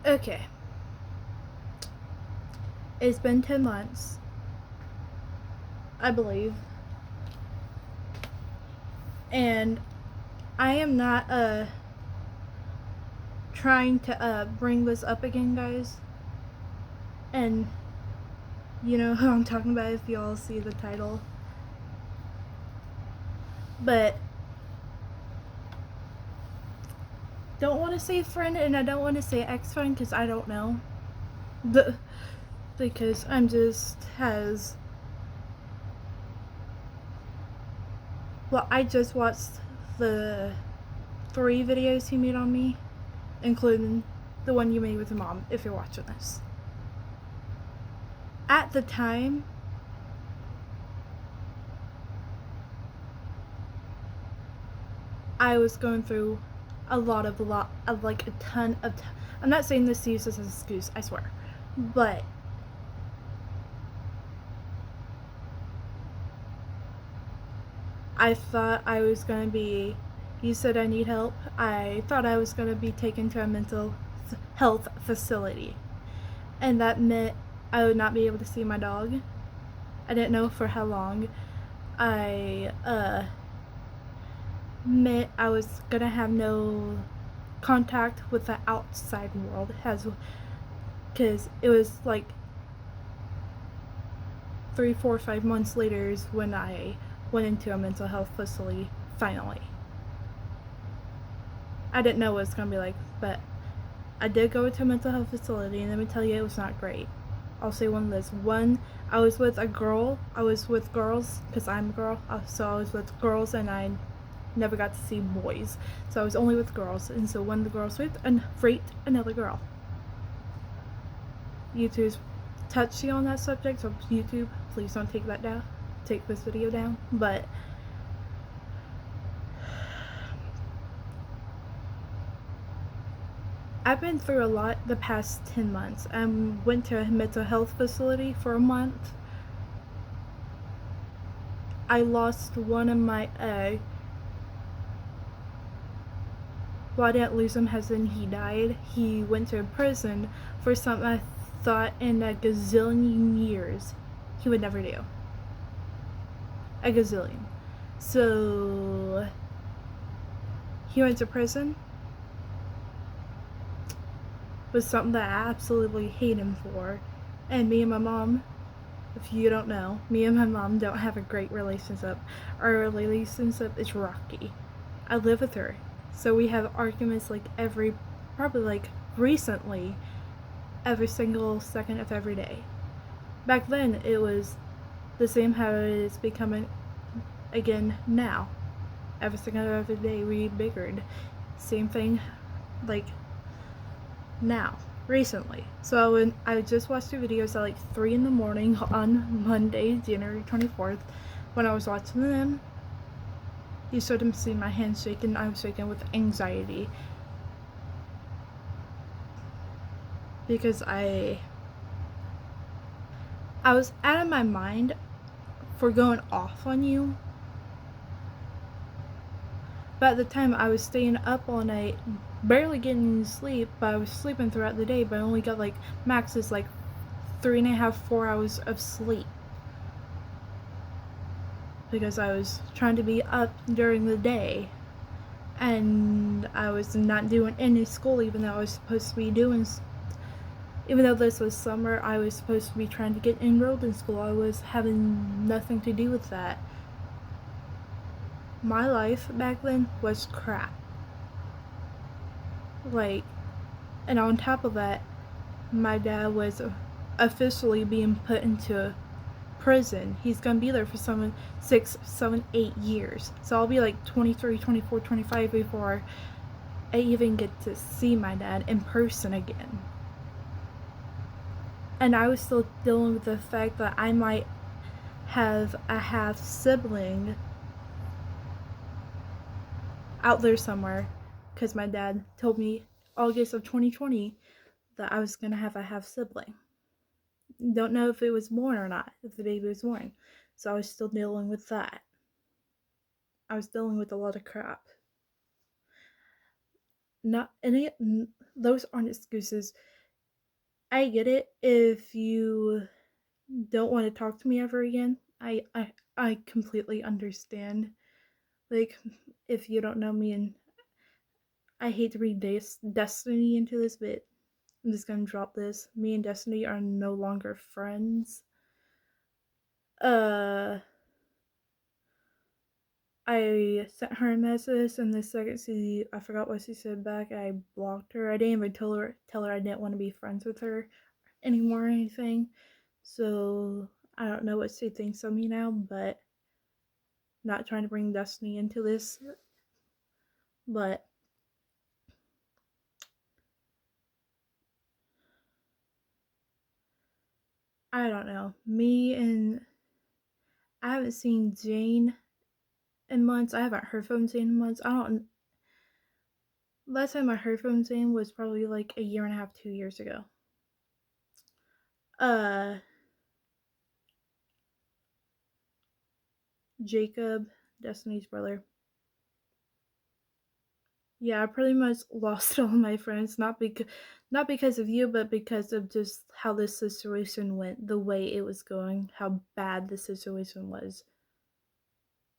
Okay. It's been 10 months, I believe. And I am not trying to bring this up again, guys. And you know who I'm talking about if y'all see the title. But don't want to say friend and I don't want to say ex-friend because I don't know. Because I'm just has. Well, I just watched the 3 videos he made on me, including the one you made with your mom, if you're watching this. At the time, I was going through a lot of like a ton of. I'm not saying this to use as an excuse, I swear, but I thought I was gonna be. You said I need help. I thought I was gonna be taken to a mental health facility, and that meant I would not be able to see my dog. I didn't know for how long. I meant I was gonna have no contact with the outside world, as because it was like 3, 4, 5 months later is when I went into a mental health facility finally. I didn't know what it was gonna be like, but I did go into a mental health facility, and let me tell you, it was not great. I'll say one of this. One, I was with a girl. I was with girls because I'm a girl, so I was with girls, and I never got to see boys. So I was only with girls, and so one of the girls raped another girl. YouTube's touchy on that subject, so YouTube, please don't take that down. Take this video down. But I've been through a lot the past 10 months. I went to a mental health facility for a month. I lost one of my well, I didn't lose him as in he died. He went to prison for something I thought in a gazillion years he would never do. A gazillion. So he went to prison. Was something that I absolutely hate him for. And me and my mom, if you don't know, me and my mom don't have a great relationship. Our relationship is rocky. I live with her. So we have arguments like probably like recently, every single second of every day. Back then, it was the same how it is becoming again now. Every single every day we bickered. Same thing like now, recently. So when I just watched the videos at like 3 in the morning on Monday, January 24th, when I was watching them, you should have seen my hands shaking. I was shaking with anxiety. Because I was out of my mind for going off on you. But at the time, I was staying up all night, barely getting sleep, but I was sleeping throughout the day, but I only got like max is like 3.5, 4 hours of sleep. Because I was trying to be up during the day. And I was not doing any school, even though I was supposed to be doing. Even though this was summer, I was supposed to be trying to get enrolled in school. I was having nothing to do with that. My life back then was crap. Like, and on top of that, my dad was officially being put into prison. He's gonna be there for 6, 7, 8 years. So I'll be like 23, 24, 25 before I even get to see my dad in person again. And I was still dealing with the fact that I might have a half sibling out there somewhere, because my dad told me August of 2020 that I was gonna have a half sibling. Don't know if it was born or not, if the baby was born. So I was still dealing with that. I was dealing with a lot of crap. Not any, those aren't excuses. I get it if you don't want to talk to me ever again. I completely understand. Like, if you don't know me, and I hate to read Destiny into this, but I'm just gonna drop this. Me and Destiny are no longer friends. Uh, I sent her a message, and the second I forgot what she said back. I blocked her. I didn't even tell her I didn't want to be friends with her anymore or anything. So I don't know what she thinks of me now, but not trying to bring Destiny into this, but I don't know. I haven't seen Jane in months. I haven't heard from Jane in months. I don't. Last time I heard from Jane was probably like a year and a half, 2 years ago. Uh, Jacob, Destiny's brother. Yeah, I pretty much lost all my friends, not because of you, but because of just how this situation went, the way it was going, how bad the situation was.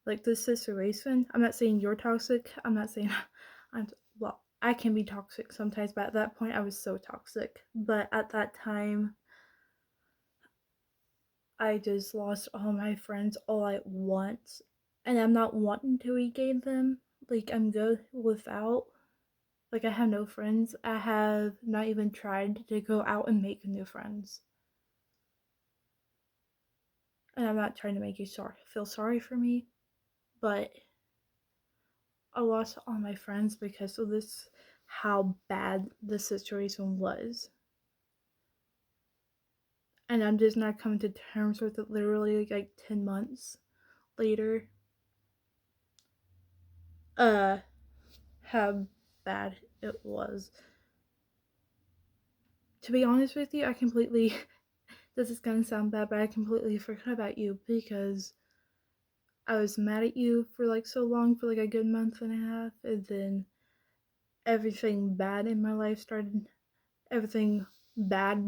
Like this situation, I'm not saying you're toxic. I'm not saying I'm well, I can be toxic sometimes, but at that point I was so toxic. But at that time, I just lost all my friends all at once. And I'm not wanting to regain them. Like I'm good without. Like I have no friends. I have not even tried to go out and make new friends. And I'm not trying to make you feel sorry for me, but I lost all my friends because of this, how bad the situation was. And I'm just not coming to terms with it literally like 10 months later. Uh, how bad it was. To be honest with you, I completely, this is gonna sound bad, but I completely forgot about you because I was mad at you for like so long, for like a good month and a half, and then everything bad in my life started. Everything bad,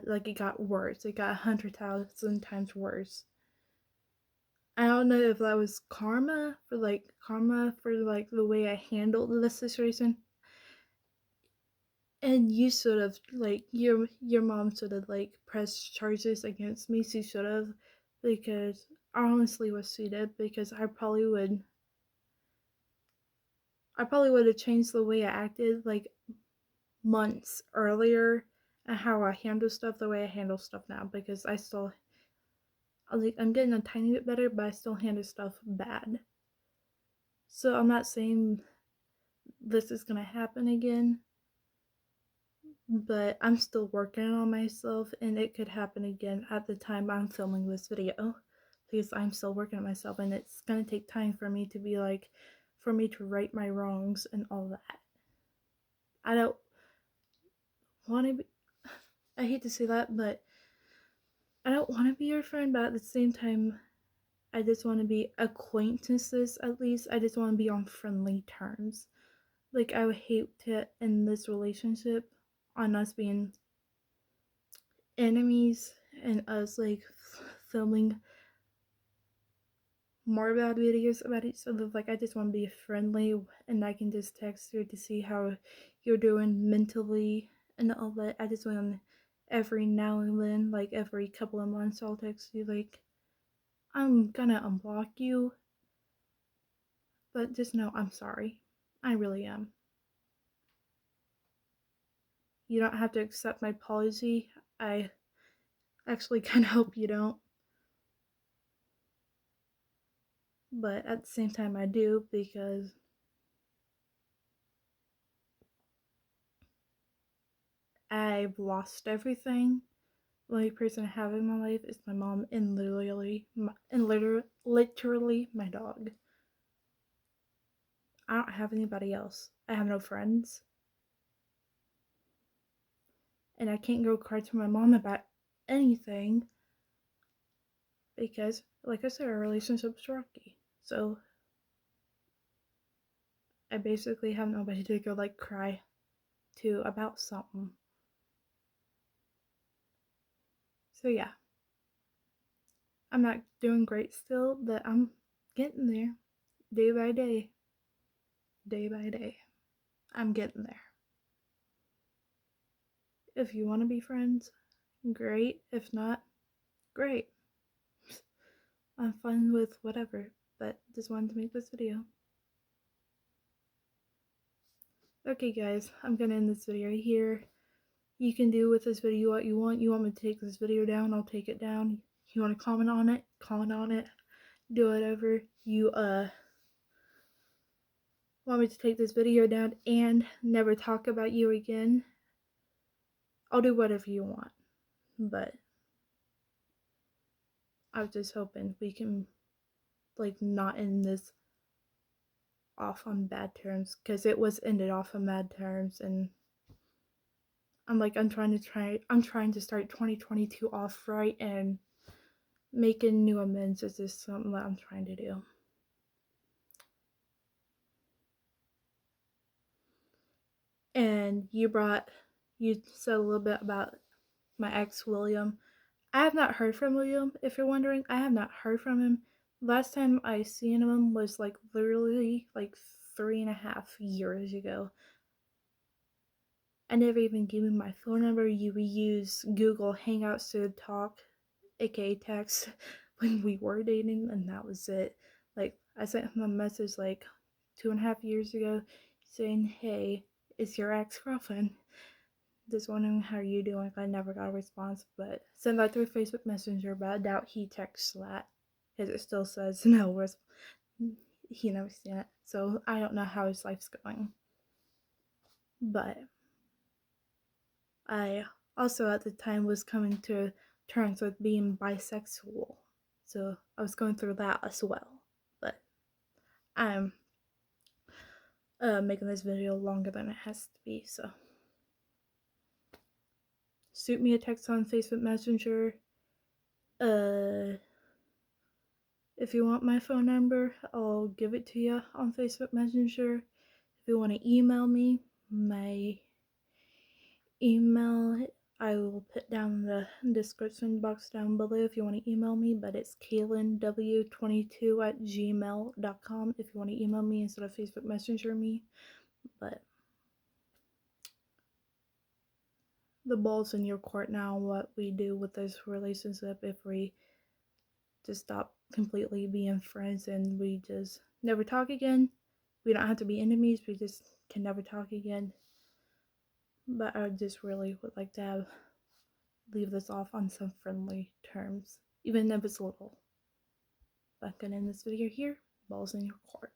like it got worse. It got 100,000 times worse. I don't know if that was karma for like the way I handled the situation. And you should have like your mom should have like pressed charges against me. She should have, because I honestly was she did, because I probably would have changed the way I acted like months earlier, and how I handle stuff the way I handle stuff now, because I'm getting a tiny bit better, but I still handle stuff bad. So I'm not saying this is gonna happen again, but I'm still working on myself, and it could happen again at the time I'm filming this video, because I'm still working on myself, and it's gonna take time for me to be like, for me to right my wrongs and all that. I don't want to be, I hate to say that, but I don't want to be your friend, but at the same time, I just want to be acquaintances at least. I just want to be on friendly terms. Like, I would hate to end this relationship on us being enemies and us, like, filming more bad videos about each other. Like, I just want to be friendly, and I can just text you to see how you're doing mentally and all that. I just want every now and then, like every couple of months, I'll text you, like, I'm gonna unblock you, but just know I'm sorry. I really am. You don't have to accept my apology. I actually kind of hope you don't. But at the same time, I do, because I've lost everything. The only person I have in my life is my mom, and literally my dog. I don't have anybody else. I have no friends. And I can't go cry to my mom about anything because, like I said, our relationship's rocky. So I basically have nobody to go like cry to about something. So yeah, I'm not doing great still, but I'm getting there day by day. Day by day. I'm getting there. If you want to be friends, great. If not, great. I'm fine with whatever, but just wanted to make this video. Okay guys, I'm gonna end this video here. You can do with this video what you want. You want me to take this video down, I'll take it down. You want to comment on it, comment on it. Do whatever you want me to take this video down and never talk about you again. I'll do whatever you want. But I was just hoping we can like not end this off on bad terms, because it was ended off on bad terms, and I'm trying to start 2022 off right, and making new amends is just something that I'm trying to do. And you said a little bit about my ex William. I have not heard from William, if you're wondering. I have not heard from him. Last time I seen him was like literally like 3.5 years ago. I never even gave him my phone number. You would use Google Hangouts to talk, aka text, when we were dating, and that was it. Like, I sent him a message like 2.5 years ago saying, "Hey, it's your ex-girlfriend. Just wondering how you doing." I never got a response, but sent that through Facebook Messenger, but I doubt he texts that, because it still says no he never seen it. So I don't know how his life's going. But I also at the time was coming to terms with being bisexual. So I was going through that as well. But I'm making this video longer than it has to be, so shoot me a text on Facebook Messenger. If you want my phone number, I'll give it to you on Facebook Messenger. If you want to email me, my email I will put down the description box down below if you want to email me, but it's kaylinw22@gmail.com if you want to email me instead of Facebook Messenger me. But the ball's in your court now, what we do with this relationship. If we just stop completely being friends and we just never talk again. We don't have to be enemies, we just can never talk again. But I just really would like to leave this off on some friendly terms, even if it's little. But I'm gonna end this video here. Ball's in your court.